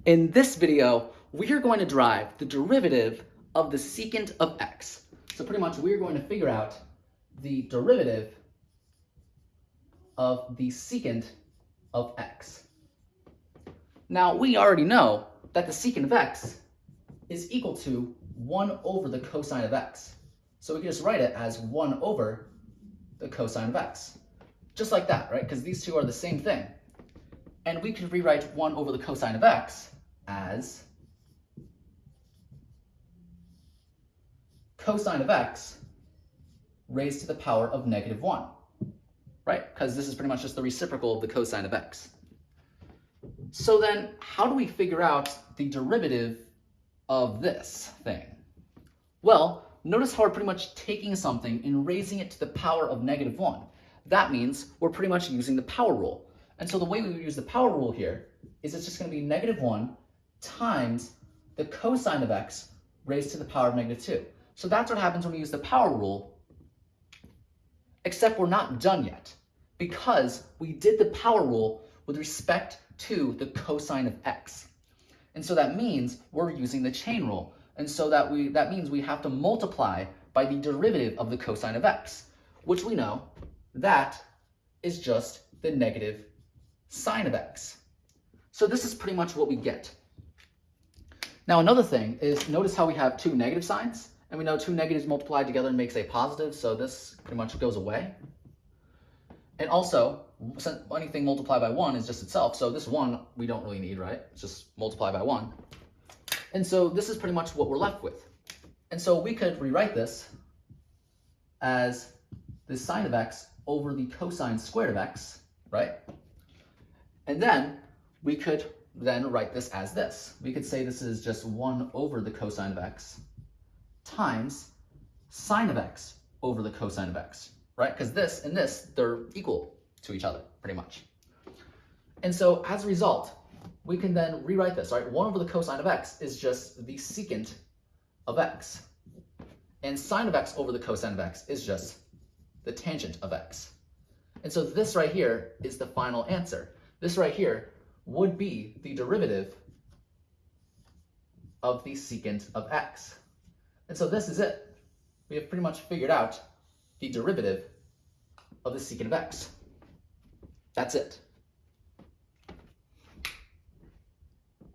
In this video, we are going to derive the derivative of the secant of x. So pretty much we're going to figure out the derivative of the secant of x. Now, we already know that the secant of x is equal to 1 over the cosine of x. So we can just write it as 1 over the cosine of x. Just like that, right? Because these two are the same thing. And we can rewrite 1 over the cosine of x as cosine of x raised to the power of -1, right? Because this is pretty much just the reciprocal of the cosine of x. So then, how do we figure out the derivative of this thing? Well, notice how we're pretty much taking something and raising it to the power of -1. That means we're pretty much using the power rule. And so the way we would use the power rule here is it's just going to be -1 times the cosine of x raised to the power of -2. So that's what happens when we use the power rule, except we're not done yet, because we did the power rule with respect to the cosine of x. And so that means we're using the chain rule. And so that means we have to multiply by the derivative of the cosine of x, which we know that is just the negative sine of x. So this is pretty much what we get. Now another thing is, notice how we have two negative signs, and we know two negatives multiplied together makes a positive, so this pretty much goes away. And also, since anything multiplied by 1 is just itself, so this 1 we don't really need, right? It's just multiply by 1. And so this is pretty much what we're left with. And so we could rewrite this as the sine of x over the cosine squared of x, right? And then we could then write this as this. We could say this is just 1 over the cosine of x times sine of x over the cosine of x, right? Because this and this, they're equal to each other, pretty much. And so as a result, we can then rewrite this, right? 1 over the cosine of x is just the secant of x. And sine of x over the cosine of x is just the tangent of x. And so this right here is the final answer. This right here would be the derivative of the secant of x. And so this is it. We have pretty much figured out the derivative of the secant of x. That's it.